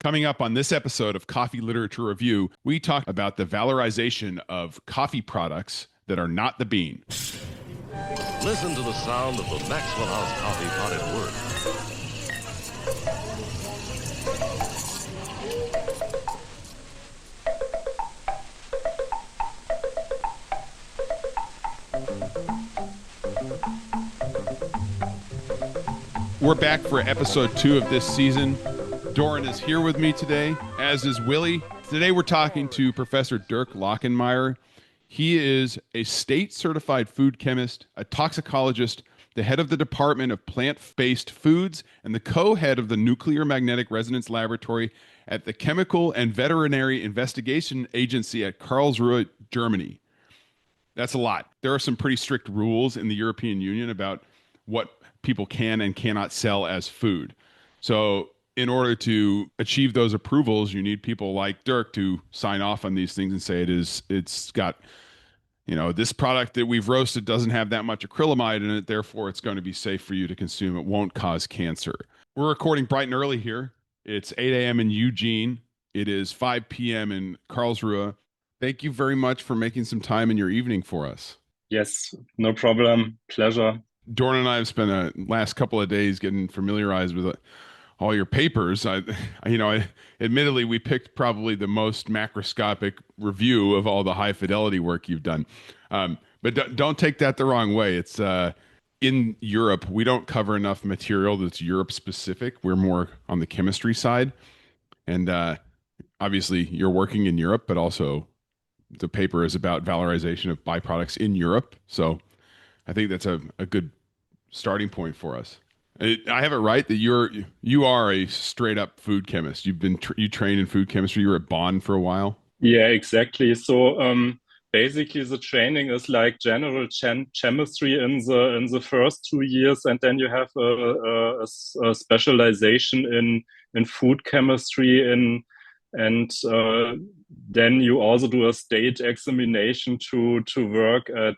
Coming up on this episode of Coffee Literature Review, we talk about the valorization of coffee products that are not the bean. Listen to the sound of the Maxwell House coffee pot at work. We're back for episode 2 of this season. Doran is here with me today, as is Willie. Today we're talking to Professor Dirk Lachenmeier. He is a state-certified food chemist, a toxicologist, the head of the Department of Plant-Based Foods, and the co-head of the Nuclear Magnetic Resonance Laboratory at the Chemical and Veterinary Investigation Agency at Karlsruhe, Germany. That's a lot. There are some pretty strict rules in the European Union about what people can and cannot sell as food. So in order to achieve those approvals, you need people like Dirk to sign off on these things and say it's got, this product that we've roasted doesn't have that much acrylamide in it, therefore it's going to be safe for you to consume. It won't cause cancer. We're recording bright and early here. It's 8 a.m. in Eugene. It is 5 p.m. in Karlsruhe. Thank you very much for making some time in your evening for us. Yes, no problem. Pleasure. Doran and I have spent the last couple of days getting familiarized with all your papers. Admittedly, we picked probably the most macroscopic review of all the high fidelity work you've done. But don't take that the wrong way. It's in Europe, we don't cover enough material that's Europe specific. We're more on the chemistry side. And obviously, you're working in Europe, but also the paper is about valorization of byproducts in Europe. So I think that's a good starting point for us. I have it right that you are a straight up food chemist. You trained in food chemistry. You were at Bonn for a while. Yeah, exactly. So basically, the training is like general chemistry in the first 2 years, and then you have a specialization in food chemistry and then you also do a state examination to work at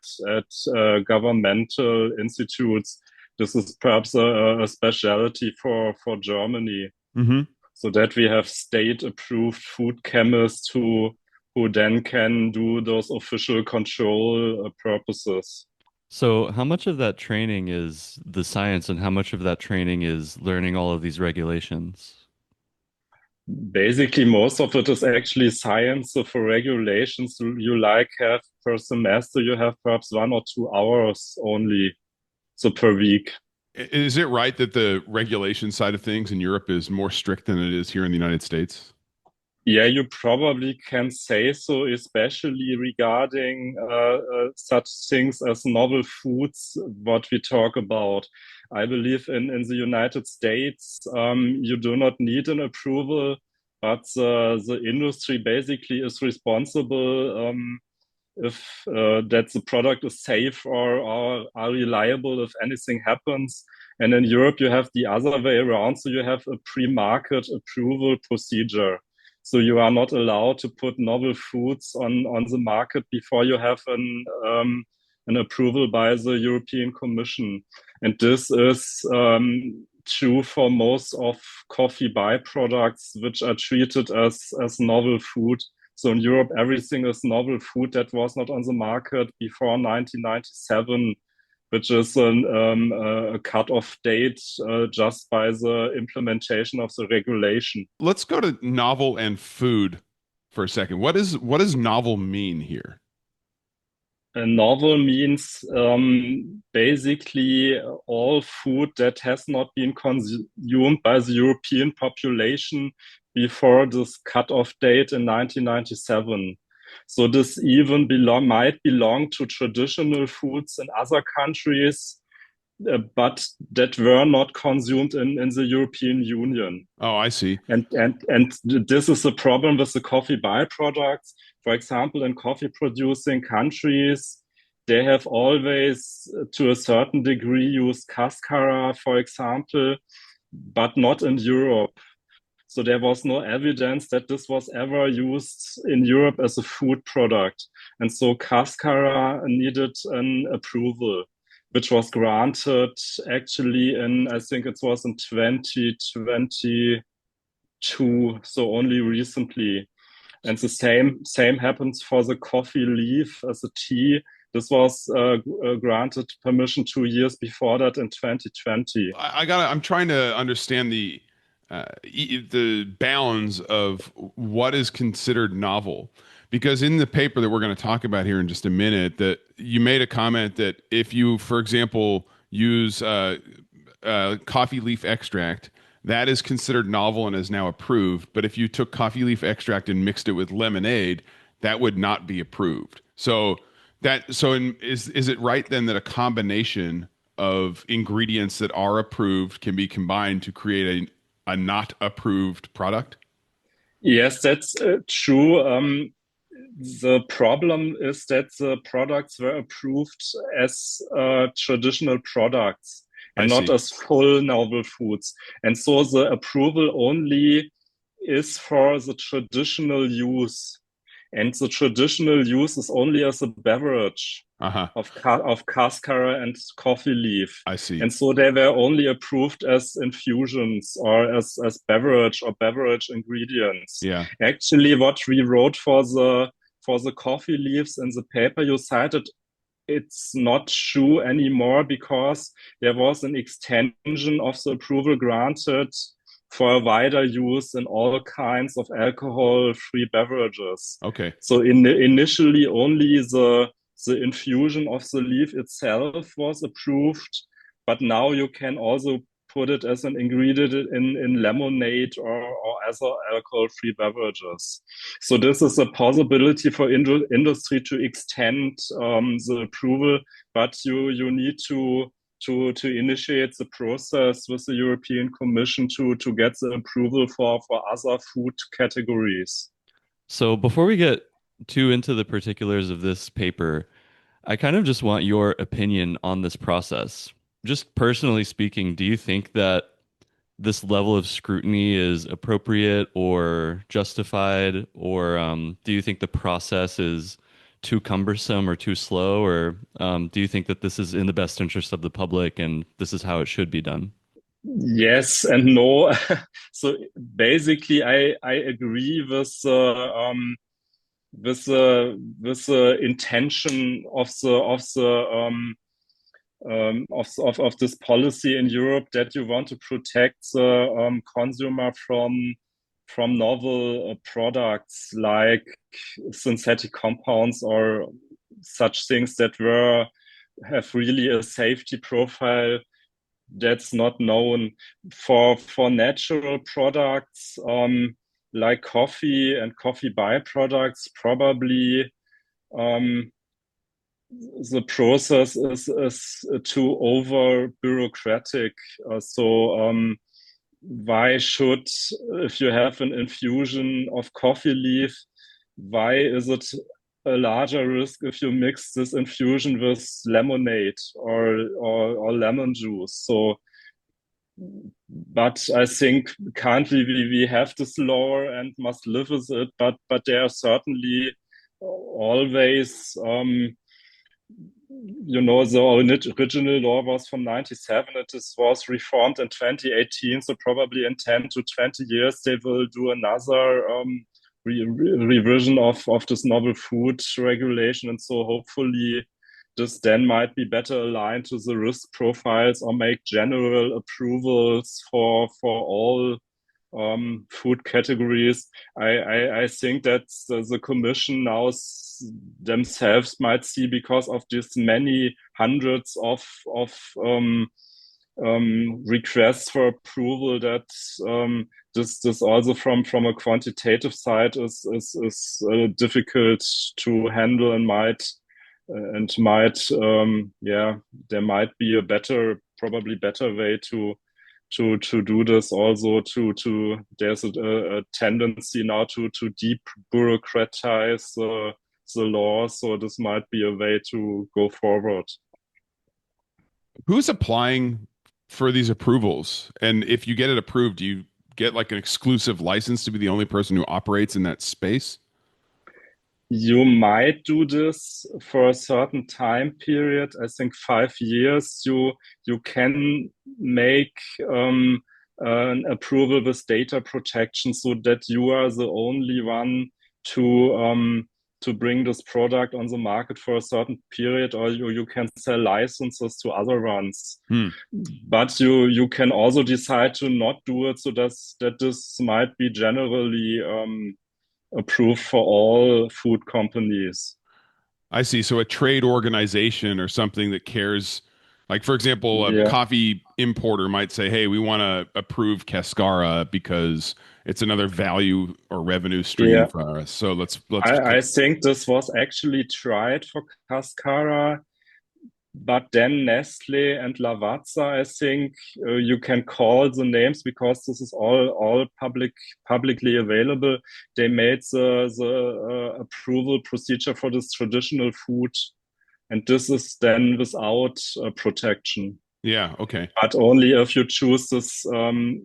governmental institutes. This is perhaps a specialty for Germany, so that we have state-approved food chemists who then can do those official control purposes. So how much of that training is the science and how much of that training is learning all of these regulations? Basically, most of it is actually science. So for regulations, you have per semester, you have perhaps 1 or 2 hours only, so per week. Is it right that the regulation side of things in Europe is more strict than it is here in the United States? Yeah, you probably can say so, especially regarding such things as novel foods, what we talk about. I believe in the United States, you do not need an approval, but the industry basically is responsible if that the product is safe or are reliable if anything happens. And in Europe, you have the other way around. So you have a pre-market approval procedure. So you are not allowed to put novel foods on the market before you have an approval by the European Commission. And this is true for most of coffee byproducts, which are treated as novel food. So in Europe, everything is novel food that was not on the market before 1997, which is a cut-off date just by the implementation of the regulation. Let's go to novel and food for a second. What does novel mean here? Novel means basically all food that has not been consumed by the European population before this cut-off date in 1997. So this even might belong to traditional foods in other countries, but that were not consumed in the European Union. Oh, I see. And this is the problem with the coffee byproducts. For example, in coffee-producing countries, they have always, to a certain degree, used cascara, for example, but not in Europe. So there was no evidence that this was ever used in Europe as a food product. And so cascara needed an approval, which was granted actually in, I think it was in 2022 so only recently. And the same happens for the coffee leaf as a tea. This was granted permission 2 years before that in 2020. I'm trying to understand the bounds of what is considered novel, because in the paper that we're going to talk about here in just a minute, that you made a comment that if you, for example, use coffee leaf extract, that is considered novel and is now approved. But if you took coffee leaf extract and mixed it with lemonade, that would not be approved. Is it right then that a combination of ingredients that are approved can be combined to create a not approved product? Yes, that's true. The problem is that the products were approved as traditional products I and not see. as full novel foods. And so the approval only is for the traditional use. And the traditional use is only as a beverage Uh-huh. of cascara and coffee leaf. I see. And so they were only approved as infusions or as beverage or beverage ingredients. Yeah. Actually, what we wrote for the coffee leaves in the paper you cited, it's not true anymore because there was an extension of the approval granted for a wider use in all kinds of alcohol-free beverages. Okay. So initially only the infusion of the leaf itself was approved, but now you can also put it as an ingredient in lemonade or other alcohol-free beverages. So this is a possibility for industry to extend the approval, but you need to initiate the process with the European Commission to get the approval for other food categories. So before we get too into the particulars of this paper, I kind of just want your opinion on this process. Just personally speaking, do you think that this level of scrutiny is appropriate or justified, or do you think the process is too cumbersome or too slow, or do you think that this is in the best interest of the public and this is how it should be done? Yes and no. So basically, I agree with the intention of this policy in Europe, that you want to protect the consumer from novel products like synthetic compounds or such things that have really a safety profile that's not known. For natural products like coffee and coffee byproducts, probably the process is too over bureaucratic. Why should, if you have an infusion of coffee leaf, why is it a larger risk if you mix this infusion with lemonade or lemon juice? So, but I think currently we have this law and must live with it. But there are certainly always the original law was from 97. It was reformed in 2018. So probably in 10 to 20 years, they will do another revision of this novel food regulation. And so hopefully this then might be better aligned to the risk profiles or make general approvals for all food categories. I think that the Commission now themselves might see, because of these many hundreds of requests for approval, that this also from a quantitative side is difficult to handle, and there might be probably better way to do this. Also there's a tendency now to deep bureaucratize the law, so this might be a way to go forward. Who's applying for these approvals? And if you get it approved, do you get like an exclusive license to be the only person who operates in that space? You might do this for a certain time period. I think 5 years. You can make an approval with data protection, so that you are the only one to bring this product on the market for a certain period, or you can sell licenses to other ones. But you can also decide to not do it, so that this might be generally approved for all food companies. I see. So a trade organization or something that cares, like for example, a Yeah. coffee importer might say, "Hey, we want to approve Cascara because it's another value or revenue stream Yeah. for us." So let's I think this was actually tried for Cascara, but then Nestle and Lavazza, I think you can call the names because this is all publicly available. They made the approval procedure for this traditional food, and this is then without protection. Yeah. Okay. But only if you choose this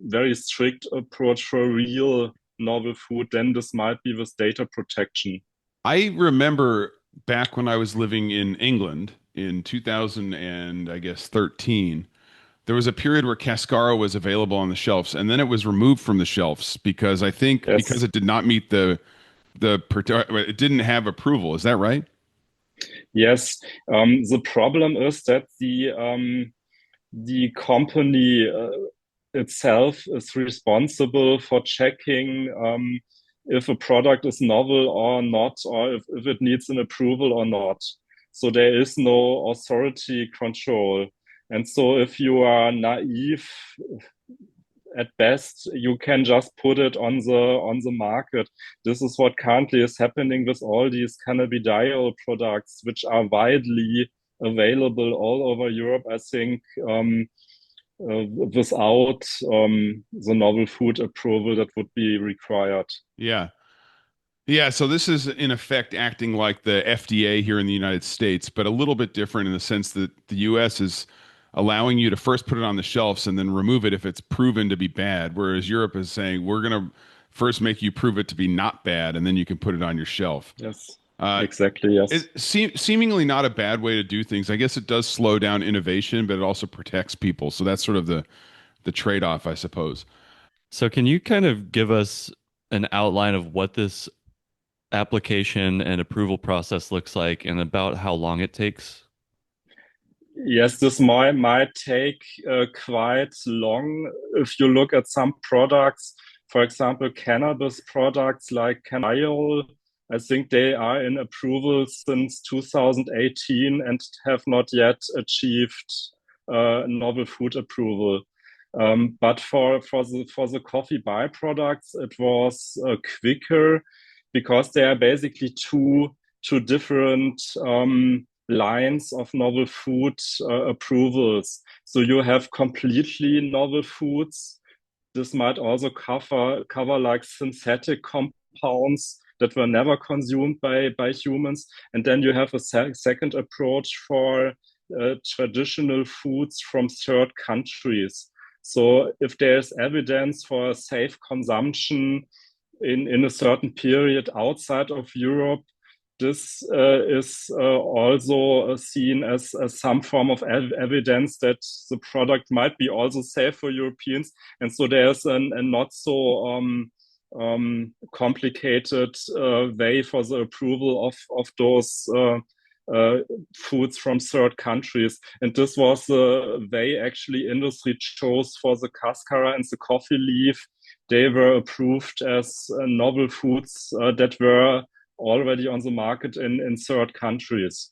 very strict approach for real novel food, then this might be with data protection. I remember back when I was living in England in 2000 and I guess 13, there was a period where Cascara was available on the shelves, and then it was removed from the shelves because I think because Yes. it did not meet it didn't have approval. Is that right? Yes. The problem is that the company itself is responsible for checking if a product is novel or not, or if it needs an approval or not. So there is no authority control. And so if you are naive, at best, you can just put it on the market. This is what currently is happening with all these cannabidiol products, which are widely available all over Europe, I think, without the novel food approval that would be required. Yeah. Yeah, so this is in effect acting like the FDA here in the United States, but a little bit different in the sense that the US is allowing you to first put it on the shelves and then remove it if it's proven to be bad, whereas Europe is saying we're going to first make you prove it to be not bad and then you can put it on your shelf. Yes, Uh, exactly. Yes. Seemingly not a bad way to do things. I guess it does slow down innovation, but it also protects people. So that's sort of the trade-off, I suppose. So can you kind of give us an outline of what this application and approval process looks like and about how long it takes? Yes, this might take quite long if you look at some products. For example, cannabis products like Biol, I think they are in approval since 2018 and have not yet achieved novel food approval. But for the coffee byproducts, it was quicker because there are basically two different lines of novel food approvals. So you have completely novel foods. This might also cover like synthetic compounds that were never consumed by humans. And then you have a second approach for traditional foods from third countries. So if there's evidence for safe consumption in a certain period outside of Europe, this is also seen as some form of evidence that the product might be also safe for Europeans. And so there's a not so complicated way for the approval of those foods from third countries. And this was the way actually industry chose for the cascara and the coffee leaf. They were approved as novel foods that were already on the market in third countries.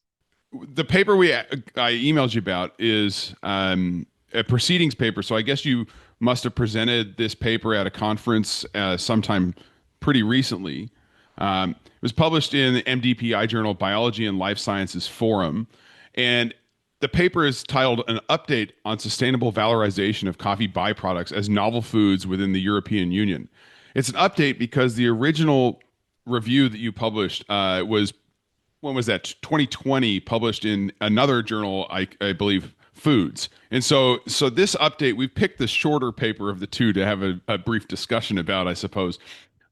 The paper I emailed you about is a proceedings paper. So I guess you must have presented this paper at a conference sometime pretty recently. It was published in the MDPI journal Biology and Life Sciences Forum. And the paper is titled An Update on Sustainable Valorization of Coffee Byproducts as Novel Foods Within the European Union. It's an update because the original review that you published was, when was that? 2020, published in another journal, I believe, Foods. And so this update, we've picked the shorter paper of the two to have a brief discussion about, I suppose.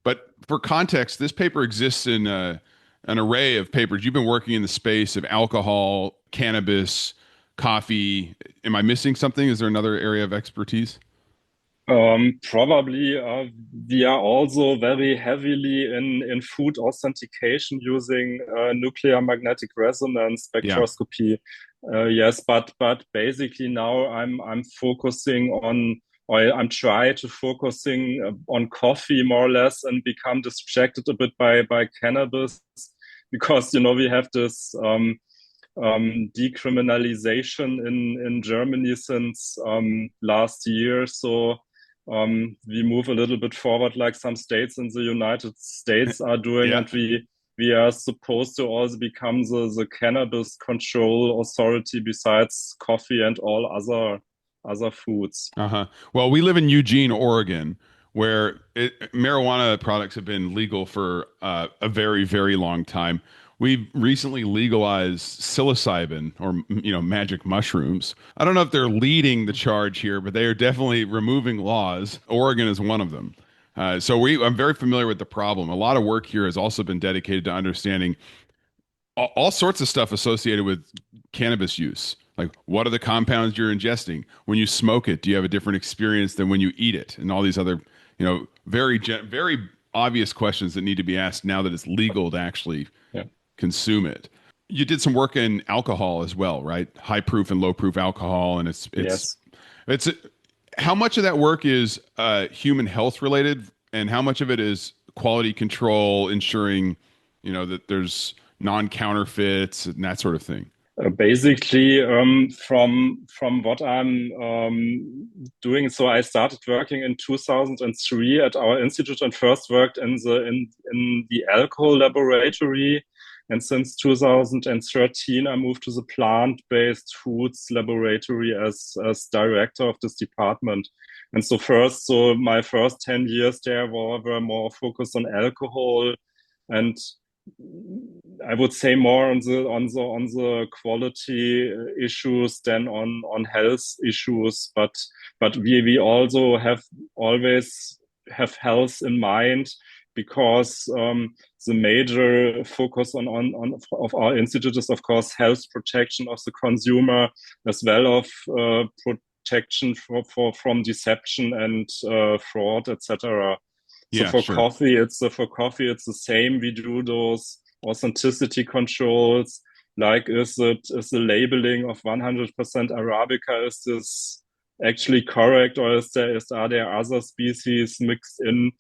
But for context, this paper exists in an array of papers. You've been working in the space of alcohol, cannabis, coffee. Am I missing something? Is there another area of expertise? Probably we are also very heavily in food authentication using nuclear magnetic resonance Yeah. spectroscopy. Yes, but basically now I'm focusing on, or I'm trying to focusing on coffee more or less, and become distracted a bit by cannabis, because we have this decriminalization in Germany since last year. So we move a little bit forward, like some states in the United States are doing, Yeah. and we are supposed to also become the cannabis control authority besides coffee and all other foods. Uh-huh. Well, we live in Eugene, Oregon, where marijuana products have been legal for a very, very long time. We've recently legalized psilocybin, or magic mushrooms. I don't know if they're leading the charge here, but they are definitely removing laws. Oregon is one of them. I'm very familiar with the problem. A lot of work here has also been dedicated to understanding all sorts of stuff associated with cannabis use. Like, what are the compounds you're ingesting? When you smoke it, do you have a different experience than when you eat it? And all these other, very obvious questions that need to be asked now that it's legal to actually Yeah. consume it. You did some work in alcohol as well, right? High proof and low proof alcohol, and Yes. it's how much of that work is human health related, and how much of it is quality control, ensuring that there's non-counterfeits and that sort of thing. Basically, from what I'm doing, so I started working in 2003 at our institute, and first worked in the alcohol laboratory. And since 2013, I moved to the plant-based foods laboratory as director of this department. And so my first 10 years there were more focused on alcohol, and I would say more on the quality issues than on health issues. But we also have always have health in mind, because the major focus on of our institute is, of course, health protection of the consumer, as well of protection from deception and fraud, etc. So Yeah, sure. for coffee, it's the same. We do those authenticity controls. Like, is the labeling of 100% Arabica, is this actually correct, or are there other species mixed in?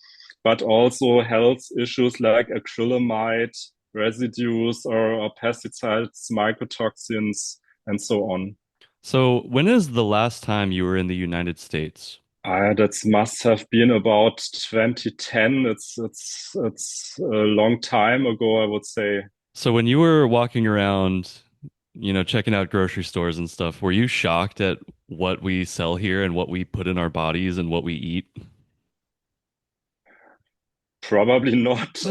But also health issues like acrylamide residues, or pesticides, mycotoxins, and so on. So, when is the last time you were in the United States? That must have been about 2010. It's a long time ago, I would say. So, when you were walking around, checking out grocery stores and stuff, were you shocked at what we sell here and what we put in our bodies and what we eat? Probably not.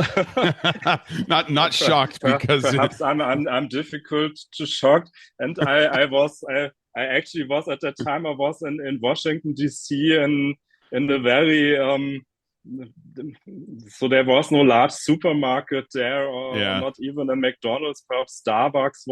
Not shocked because Perhaps I'm difficult to shock. And I actually was, at that time, I was in Washington D.C., in the very so there was no large supermarket there, or yeah. not even a McDonald's. Perhaps Starbucks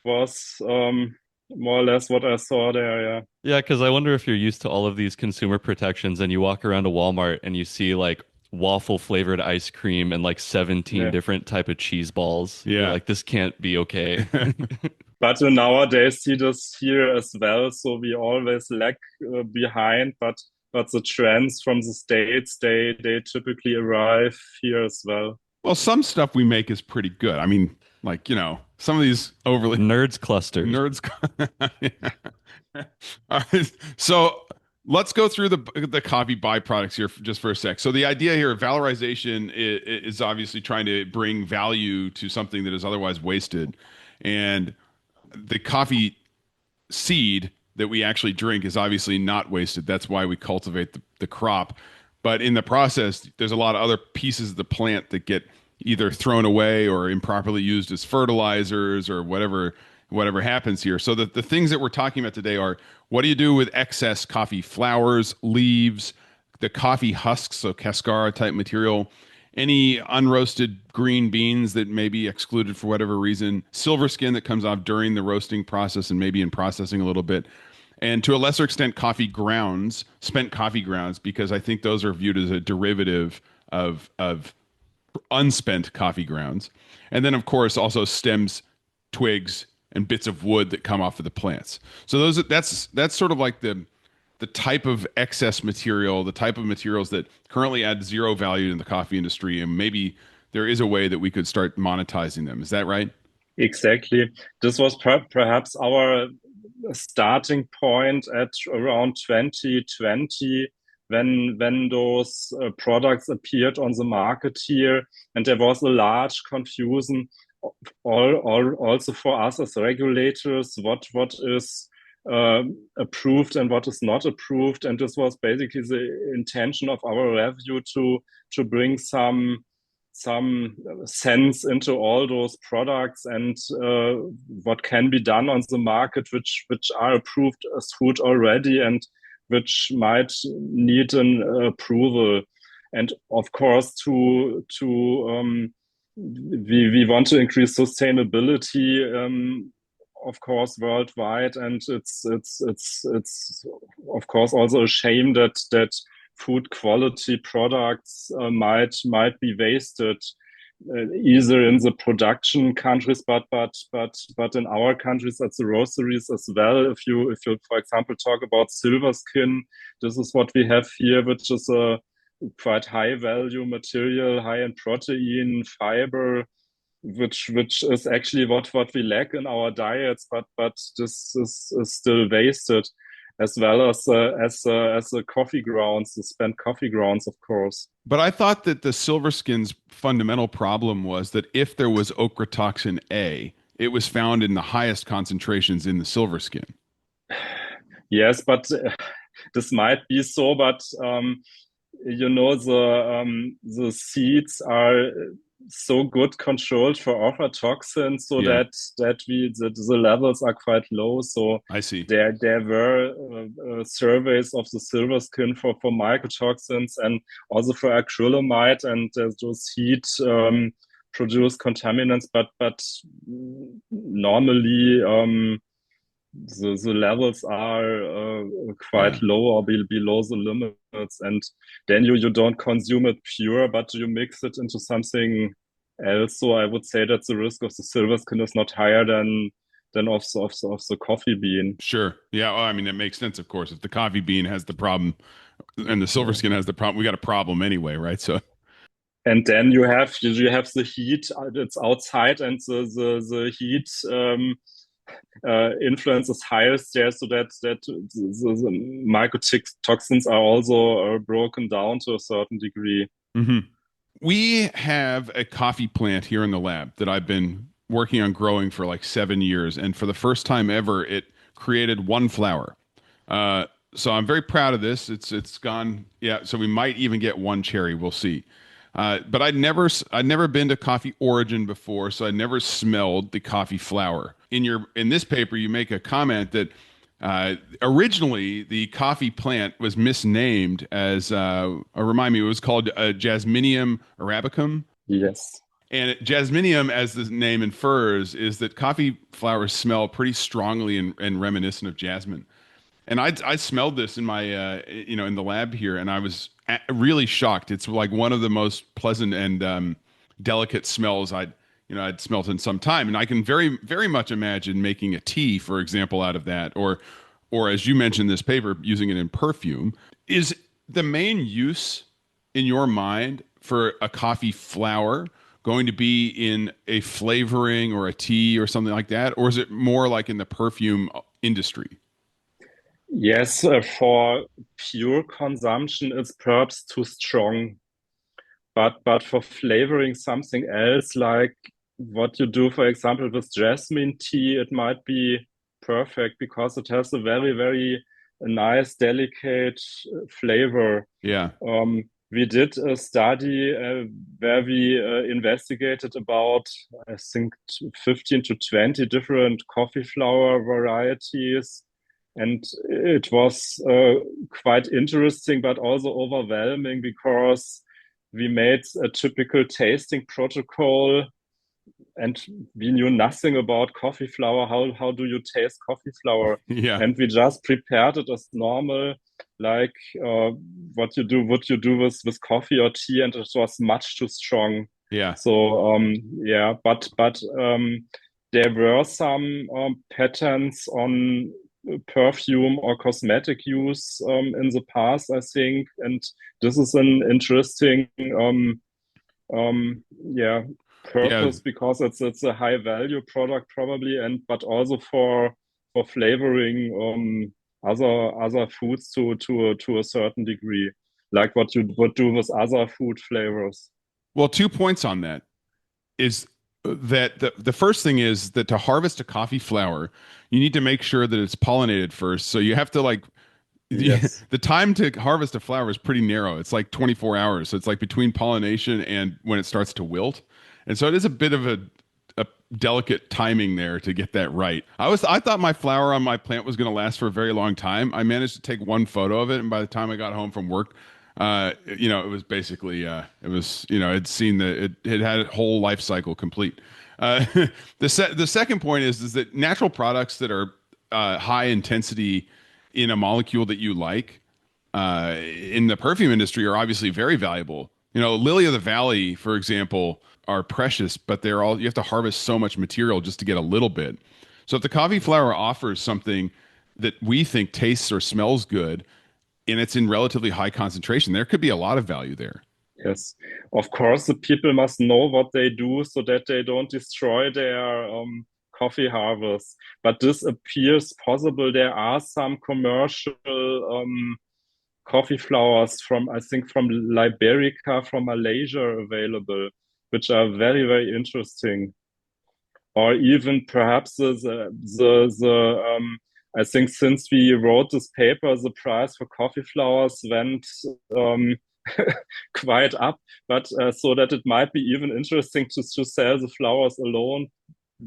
was more or less what I saw there. Yeah. Yeah, because I wonder if you're used to all of these consumer protections and you walk around a Walmart and you see like waffle flavored ice cream and like 17 Yeah. different type of cheese balls. You're Yeah. like, this can't be okay. But nowadays see this here as well. So we always lag behind, but the trends from the States, they typically arrive here as well. Well, some stuff we make is pretty good. I mean, like, some of these overly Nerds clusters. nerds. Yeah. All right. So let's go through the coffee byproducts here just for a sec. So the idea here of valorization is obviously trying to bring value to something that is otherwise wasted. And the coffee seed that we actually drink is obviously not wasted. That's why we cultivate the crop. But in the process, there's a lot of other pieces of the plant that get either thrown away or improperly used as fertilizers, or whatever happens here. So the things that we're talking about today are, what do you do with excess coffee flowers, leaves, the coffee husks, so cascara type material, any unroasted green beans that may be excluded for whatever reason, silver skin that comes off during the roasting process and maybe in processing a little bit, and to a lesser extent, coffee grounds, spent coffee grounds, because I think those are viewed as a derivative of unspent coffee grounds. And then, of course, also stems, twigs, and bits of wood that come off of the plants. So that's sort of like the type of excess material, the type of materials that currently add zero value in the coffee industry, and maybe there is a way that we could start monetizing them. Is that right? Exactly. This was perhaps our starting point at around 2020 when those products appeared on the market here, and there was a large confusion also for us as regulators, what is approved and what is not approved. And this was basically the intention of our review to bring some sense into all those products and what can be done on the market, which are approved as food already and which might need an approval. And of course, we want to increase sustainability, of course, worldwide, and it's of course also a shame that food quality products might be wasted either in the production countries, but in our countries at the roasteries as well. If you for example talk about silver skin, this is what we have here, which is a quite high value material, high in protein, fiber, which is actually what we lack in our diets, but this is still wasted, as well as the coffee grounds, the spent coffee grounds, of course. But I thought that the silver skin's fundamental problem was that if there was ochratoxin A, it was found in the highest concentrations in the silver skin. Yes, but this might be so, but the seeds are so good controlled for ochratoxins, so Yeah. that the levels are quite low. So I see. There were surveys of the silver skin for mycotoxins and also for acrylamide, and those heat produce contaminants, but normally the levels are quite low or below the limits, and then you don't consume it pure, but you mix it into something else. So I would say that the risk of the silver skin is not higher than of the coffee bean. Sure. Yeah. Well, I mean, it makes sense, of course. If the coffee bean has the problem and the silver skin has the problem, we got a problem anyway, right? So. And then you have the heat. It's outside, and the heat influence is highest there, so that the mycotoxins are also broken down to a certain degree. Mm-hmm. We have a coffee plant here in the lab that I've been working on growing for like 7 years, and for the first time ever, it created one flower. So I'm very proud of this. It's gone. Yeah. So we might even get one cherry. We'll see. But I'd never been to Coffee Origin before, so I never smelled the coffee flower. In this paper, you make a comment that originally the coffee plant was misnamed as remind me, it was called Jasminium arabicum. Yes. And jasminium, as the name infers, is that coffee flowers smell pretty strongly and reminiscent of jasmine. And I smelled this in my in the lab here, and I was really shocked. It's like one of the most pleasant and delicate smells I'd smelt in some time. And I can very, very much imagine making a tea, for example, out of that, or as you mentioned in this paper, using it in perfume. Is the main use in your mind for a coffee flower going to be in a flavoring or a tea or something like that, or is it more like in the perfume industry? Yes, for pure consumption, it's perhaps too strong. But for flavoring something else, like what you do, for example, with jasmine tea, it might be perfect because it has a very, very nice, delicate flavor. Yeah. We did a study where we investigated about, I think, 15 to 20 different coffee flower varieties. And it was quite interesting, but also overwhelming, because we made a typical tasting protocol and we knew nothing about coffee flour. How do you taste coffee flour? Yeah. And we just prepared it as normal, like what you do with coffee or tea, and it was much too strong. Yeah. So yeah, but there were some patents on perfume or cosmetic use in the past, I think, and this is an interesting yeah, Yeah. purpose, because it's a high value product probably, and but also for flavoring other foods to a certain degree, like what you would do with other food flavors. Well, 2 points on that is that the first thing is that to harvest a coffee flower, you need to make sure that it's pollinated first. So you have to like Yes. the time to harvest a flower is pretty narrow. It's like 24 hours. So it's like between pollination and when it starts to wilt. And so it is a bit of a delicate timing there to get that right. I thought my flower on my plant was going to last for a very long time. I managed to take one photo of it, and by the time I got home from work, it was basically I'd seen it had a whole life cycle complete. Uh, the second point is that natural products that are high intensity in a molecule that you like in the perfume industry are obviously very valuable. Lily of the Valley, for example, are precious, but you have to harvest so much material just to get a little bit. So if the coffee flower offers something that we think tastes or smells good and it's in relatively high concentration, there could be a lot of value there. Yes, of course, the people must know what they do so that they don't destroy their coffee harvest. But this appears possible. There are some commercial coffee flowers from, I think, from Liberica, from Malaysia available, which are very, very interesting. Or even perhaps I think since we wrote this paper, the price for coffee flowers went um, quite up, but so that it might be even interesting to sell the flowers alone,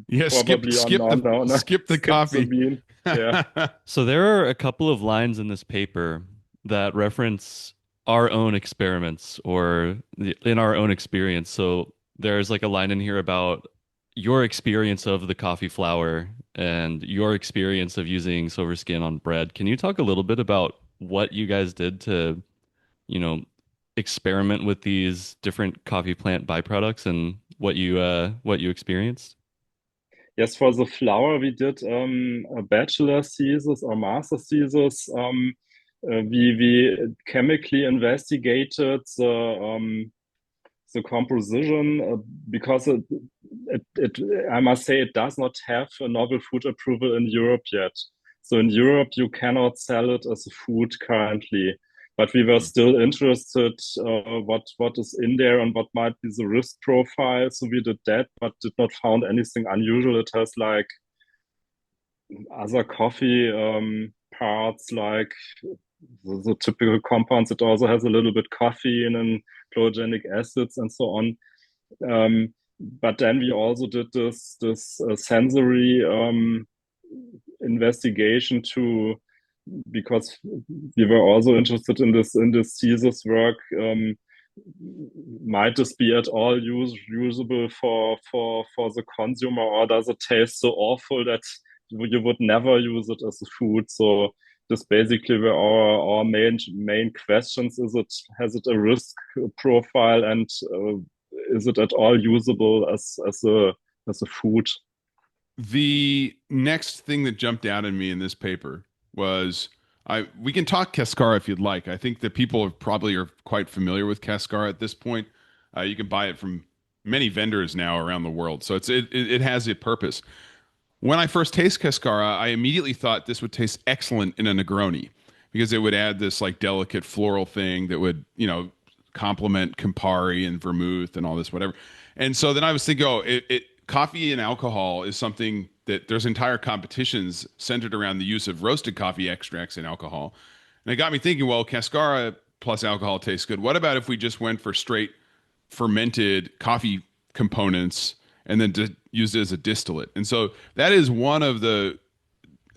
Yeah, skip probably skip the skip the skip the coffee. bean. Yeah. So there are a couple of lines in this paper that reference our own experiments or in our own experience. So there's like a line in here about your experience of the coffee flower and your experience of using silver skin on bread. Can you talk a little bit about what you guys did to, you know, experiment with these different coffee plant byproducts and what you experienced? Yes, for the flower, we did a bachelor thesis or master thesis. We chemically investigated the composition because I must say, it does not have a novel food approval in Europe yet. So in Europe, you cannot sell it as a food currently. But we were still interested what is in there and what might be the risk profile. So we did that, but did not found anything unusual. It has like other coffee parts, like the typical compounds. It also has a little bit caffeine and chlorogenic acids and so on. But then we also did this sensory investigation to, because we were also interested in this thesis work. Might this be at all usable for the consumer, or does it taste so awful that you would never use it as a food? So this basically were our main questions. Has it a risk profile, and is it at all usable as a food? The next thing that jumped out at me in this paper was we can talk Cascara if you'd like. I think that people probably are quite familiar with Cascara at this point. You can buy it from many vendors now around the world, so it has a purpose. When I first taste Cascara, I immediately thought this would taste excellent in a Negroni because it would add this like delicate floral thing that would complement Campari and vermouth and all this whatever. And so then I was thinking, coffee and alcohol is something that there's entire competitions centered around the use of roasted coffee extracts and alcohol. And it got me thinking, well, Cascara plus alcohol tastes good. What about if we just went for straight fermented coffee components and then used it as a distillate? And so that is one of the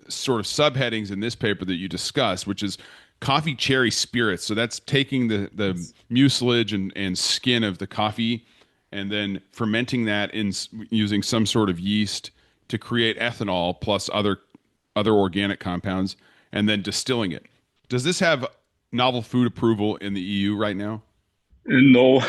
sort of subheadings in this paper that you discuss, which is coffee cherry spirits. So that's taking the mucilage and skin of the coffee and then fermenting that using some sort of yeast to create ethanol plus other organic compounds, and then distilling it. Does this have novel food approval in the EU right now? No,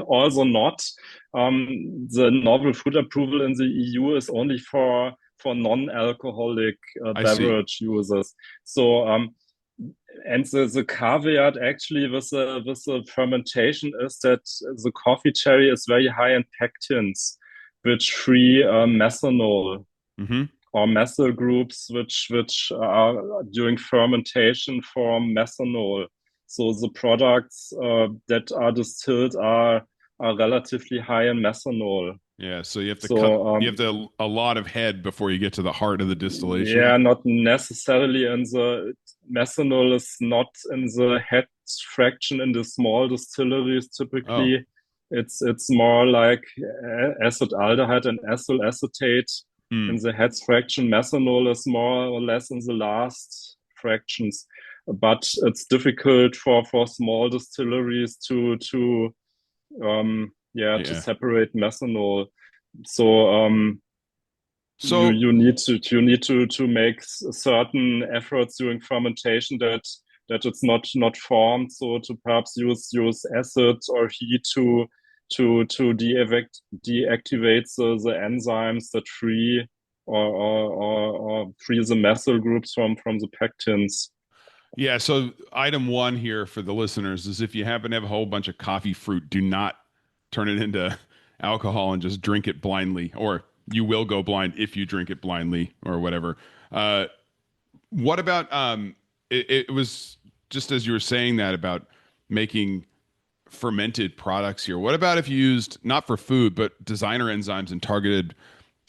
also not. The novel food approval in the EU is only for non-alcoholic I see. beverage users. So, and the caveat actually with the fermentation is that the coffee cherry is very high in pectins, which free methanol Hmm. or methyl groups which are during fermentation form methanol. So the products that are distilled are relatively high in methanol. Yeah, so you have to cut, So you have to a lot of head before you get to the heart of the distillation. yeah, not necessarily in the methanol is not in the head fraction in the small distilleries Oh, typically. It's more like acetaldehyde and ethyl acetate in hmm. the heads fraction. Methanol is more or less in the last fractions, but it's difficult for small distilleries to Yeah. separate methanol. So So you need to make certain efforts during fermentation that it's not formed. So to perhaps use acid or heat to deactivate the enzymes that free or free the methyl groups from the pectins. yeah, so item one here for the listeners is if you happen to have a whole bunch of coffee fruit, do not turn it into alcohol and just drink it blindly, or you will go blind if you drink it blindly or whatever. Uh, what about it was just as you were saying that about making fermented products here. What about if you used not for food but designer enzymes and targeted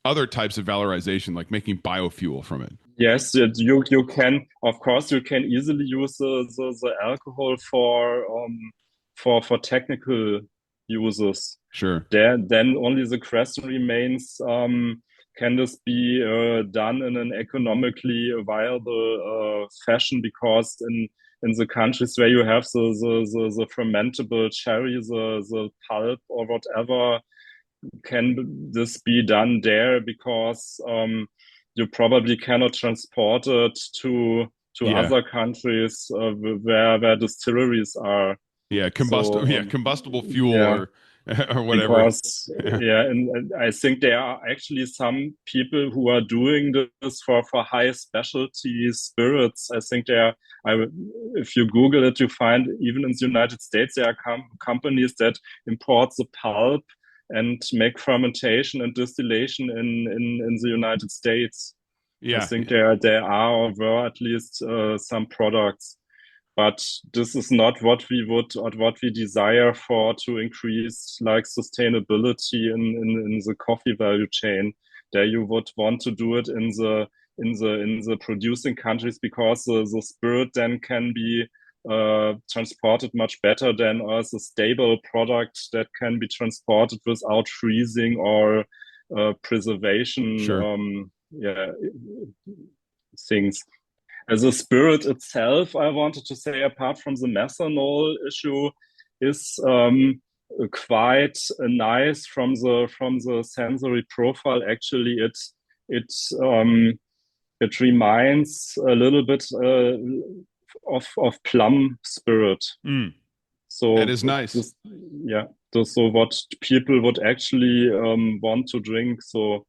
other types of valorization, like making biofuel from it? Yes, you can, of course you can easily use the alcohol for technical uses. Sure. Then only the question remains: can this be done in an economically viable fashion? Because in the countries where you have the fermentable cherry, the pulp or whatever, can this be done there? Because you probably cannot transport it to Yeah. other countries where distilleries are. Yeah. So Combustible. Yeah. Combustible fuel yeah, or or whatever. because Yeah. yeah, and I think there are actually some people who are doing this for high specialty spirits. I think there are, if you Google it, you find even in the United States there are companies that import the pulp and make fermentation and distillation in the United States. I Yeah. think there are or were at least some products, but this is not what we would or what we desire for to increase like sustainability in the coffee value chain. There you would want to do it in the producing countries because the spirit then can be transported much better than as a stable product that can be transported without freezing or preservation Sure. things. As a spirit itself, I wanted to say, apart from the methanol issue, is quite nice from the sensory profile. Actually, it um, it reminds a little bit of plum spirit. Mm, that So is nice. this, yeah, so what people would actually want to drink. So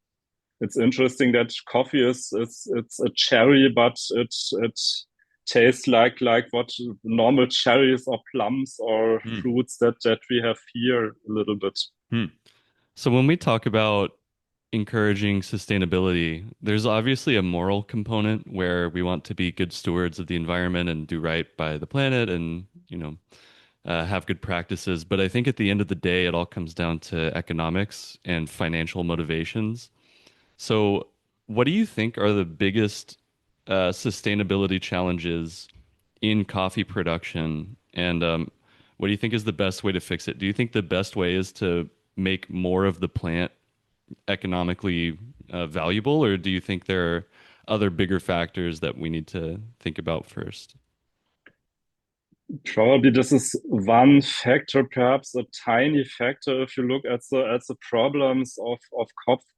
it's interesting that coffee is it's a cherry, but it tastes like what normal cherries or plums or Mm, fruits that we have here a little bit. mm. So when we talk about encouraging sustainability, there's obviously a moral component where we want to be good stewards of the environment and do right by the planet and, have good practices. But I think at the end of the day, it all comes down to economics and financial motivations. So, what do you think are the biggest sustainability challenges in coffee production? And what do you think is the best way to fix it? Do you think the best way is to make more of the plant economically valuable, or do you think there are other bigger factors that we need to think about first? Probably this is one factor, perhaps a tiny factor, if you look at the problems of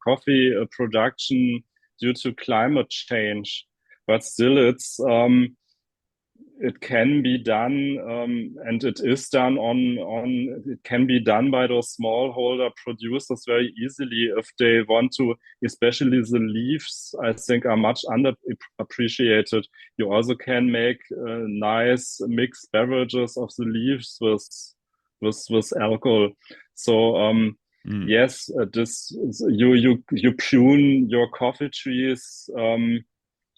coffee production due to climate change. But still, it can be done, and it is done it can be done by those smallholder producers very easily if they want to. Especially the leaves, I think, are much underappreciated. You also can make nice mixed beverages of the leaves with alcohol. So yes, this you prune your coffee trees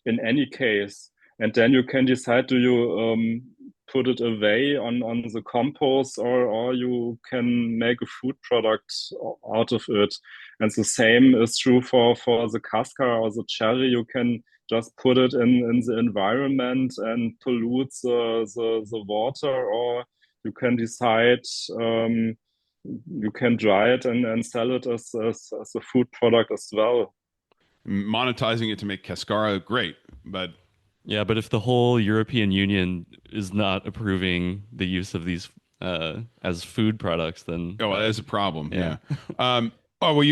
in any case, and then you can decide, do you put it away on the compost, or you can make a food product out of it. And the same is true for the cascara or the cherry. You can just put it in the environment and pollute the water, or you can decide, you can dry it and sell it as a food product as well. Monetizing it to make cascara, great, but Yeah, but if the whole European Union is not approving the use of these as food products, then oh, well, that's a problem. yeah. Yeah. Oh well,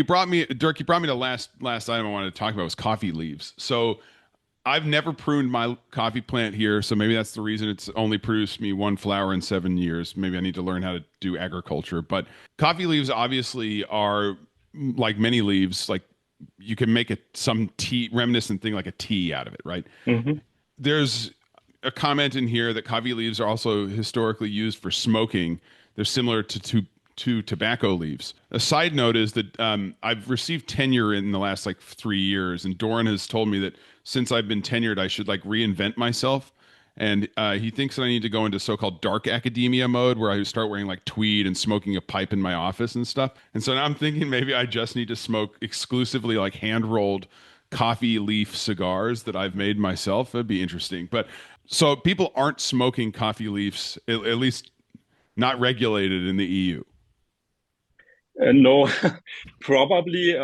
Dirk. You brought me to last item I wanted to talk about was coffee leaves. So I've never pruned my coffee plant here, so maybe that's the reason it's only produced me one flower in 7 years. Maybe I need to learn how to do agriculture. But coffee leaves obviously are like many leaves, like you can make some tea reminiscent thing like a tea out of it, right? Mm-hmm. There's a comment in here that coffee leaves are also historically used for smoking. They're similar to tobacco leaves. A side note is that I've received tenure in the last like 3 years, and Doran has told me that since I've been tenured, I should like reinvent myself. And he thinks that I need to go into so-called dark academia mode, where I start wearing like tweed and smoking a pipe in my office and stuff. And so now I'm thinking maybe I just need to smoke exclusively like hand-rolled coffee leaf cigars that I've made myself. That'd be interesting. But so people aren't smoking coffee leaves, at least not regulated in the EU. No, probably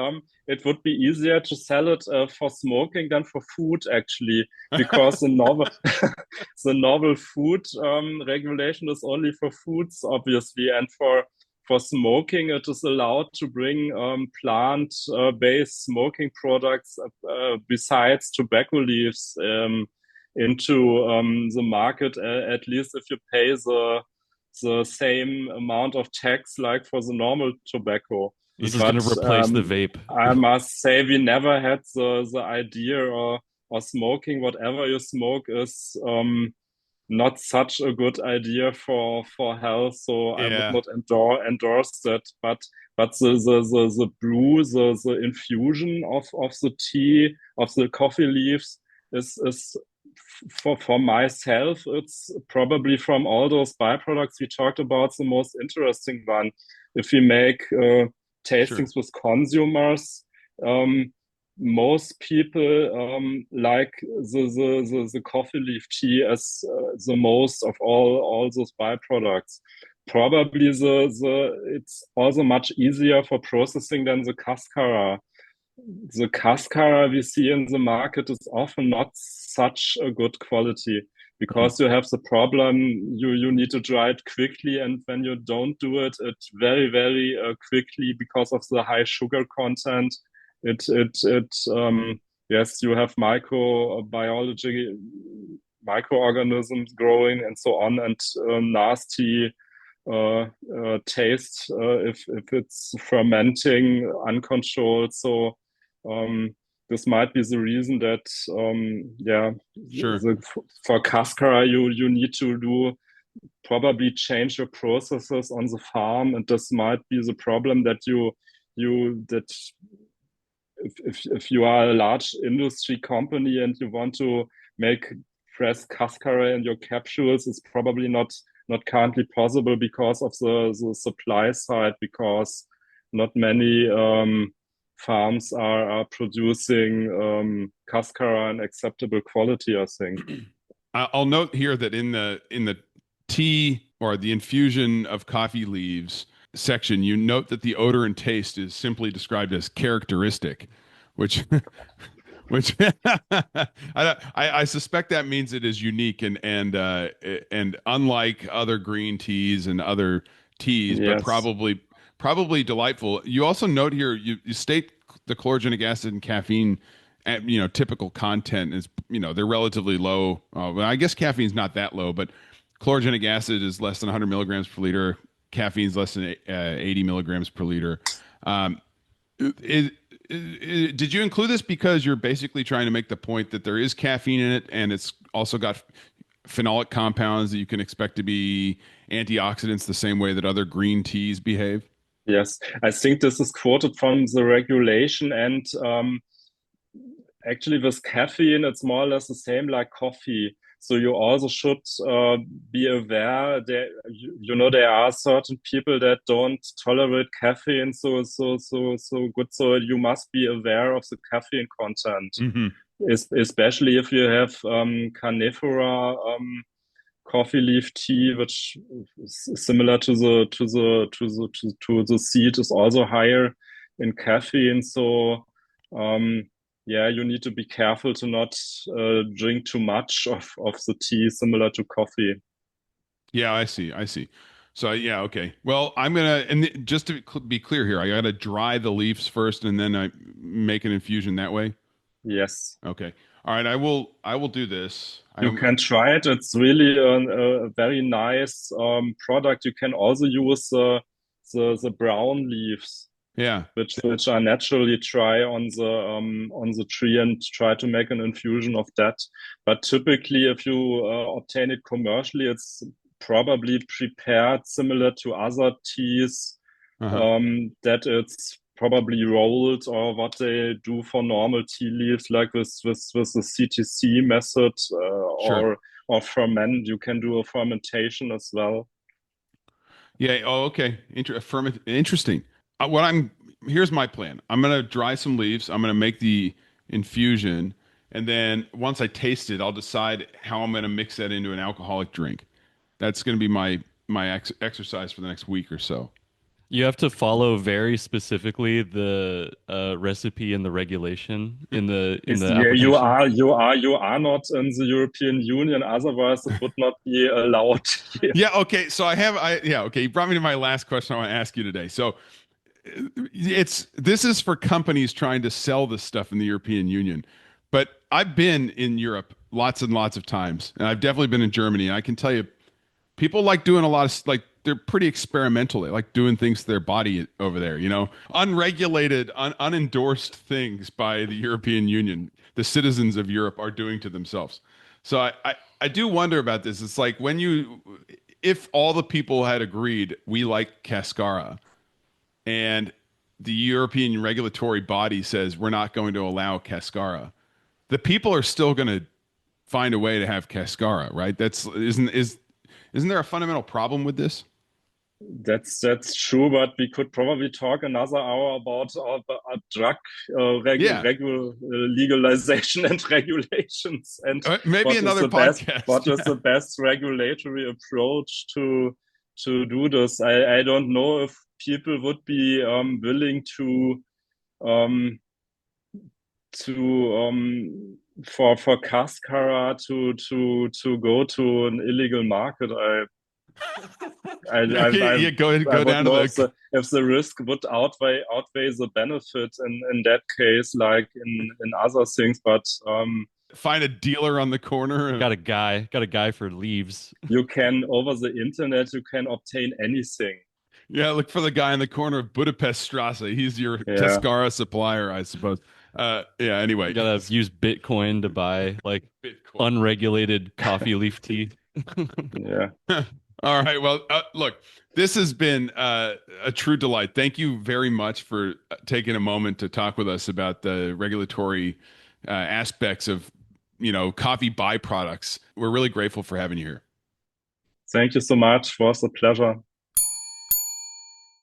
it would be easier to sell it for smoking than for food, actually, because the novel the novel food regulation is only for foods, obviously, and for smoking, it is allowed to bring plant-based smoking products besides tobacco leaves into the market, at least if you pay the same amount of tax like for the normal tobacco. This is But going to replace the vape. I must say we never had the idea, or smoking whatever you smoke is not such a good idea for health. So I would Yeah, not endorse that. But the brew, the infusion of the tea, of the coffee leaves is for myself, it's probably from all those byproducts we talked about the most interesting one. If we make sure. tastings with consumers, most people like the coffee leaf tea as the most of all those byproducts. Probably it's also much easier for processing than the cascara. The cascara we see in the market is often not such a good quality, because you have the problem, you need to dry it quickly, and when you don't do it, it very quickly, because of the high sugar content, it yes, you have microbiology, microorganisms growing and so on, and nasty taste if it's fermenting uncontrolled. So this might be the reason that yeah, Sure. for cascara you need to do probably change your processes on the farm, and this might be the problem that you that if you are a large industry company and you want to make press cascara in your capsules, it's probably not currently possible because of the supply side, because not many farms are producing cascara in acceptable quality, I think. I'll note here that in the tea or the infusion of coffee leaves section, you note that the odor and taste is simply described as characteristic, which which I suspect that means it is unique and unlike other green teas and other teas, but Yes. probably delightful. You also note here you state the chlorogenic acid and caffeine at, typical content is, they're relatively low. Well, I guess caffeine's not that low, but chlorogenic acid is less than 100 milligrams per liter. Caffeine's less than 80 milligrams per liter. Um, did you include this because you're basically trying to make the point that there is caffeine in it and it's also got phenolic compounds that you can expect to be antioxidants the same way that other green teas behave? Yes, I think this is quoted from the regulation, and actually with caffeine, it's more or less the same like coffee. So you also should be aware that there are certain people that don't tolerate caffeine so good. So you must be aware of the caffeine content, Hmm. especially if you have carnifera coffee leaf tea, which is similar to the seed, is also higher in caffeine. So yeah, you need to be careful to not drink too much of the tea, similar to coffee. Yeah, I see. I see. So yeah, okay. Well, I'm gonna just to be clear here, I gotta dry the leaves first, and then I make an infusion that way. Yes. Okay. All right. I will do this. You I'm can try it. It's really a very nice product. You can also use the brown leaves, yeah. which are naturally dry on the tree, and try to make an infusion of that. But typically, if you obtain it commercially, it's probably prepared similar to other teas, Uh-huh. that it's probably rolled, or what they do for normal tea leaves, like with the CTC method, Sure. or ferment. You can do a fermentation as well. Yeah. Oh, okay. Interesting. What I'm Here's my plan. I'm gonna dry some leaves. I'm gonna make the infusion, and then once I taste it, I'll decide how I'm gonna mix that into an alcoholic drink. That's gonna be my exercise for the next week or so. You have to follow very specifically the recipe and the regulation in Is the yeah, application. you are not in the European Union. Otherwise, it would not be allowed here. Yeah. Okay. So yeah. Okay. You brought me to my last question I want to ask you today. So this is for companies trying to sell this stuff in the European Union. But I've been in Europe lots and lots of times, and I've definitely been in Germany. And I can tell you, people like doing a lot of like they're pretty experimental. They like doing things to their body over there. Unregulated, unendorsed things by the European Union. The citizens of Europe are doing to themselves. So I do wonder about this. It's like if all the people had agreed we like Cascara and the European regulatory body says we're not going to allow Cascara, the people are still going to find a way to have Cascara, right? Isn't there a fundamental problem with this? That's true, but we could probably talk another hour about drug Yeah, legalization and regulations, and maybe what is another the best podcast. what is the best regulatory approach to do this. I don't know if people would be willing um, to for cascara to go to an illegal market. Yeah, yeah, I go would down to know the if the risk would outweigh the benefit in that case, like in other things. But find a dealer on the corner. Got a guy for leaves. you can, over the internet, you can obtain anything. Yeah, look for the guy in the corner of Budapest Strasse. He's your Yeah, Cascara supplier, I suppose. Yeah. Anyway, Gotta use Bitcoin to buy like Bitcoin. unregulated coffee leaf tea. yeah. All right. Well, look, this has been a true delight. Thank you very much for taking a moment to talk with us about the regulatory aspects of, coffee byproducts. We're really grateful for having you here. Thank you so much. It was a pleasure.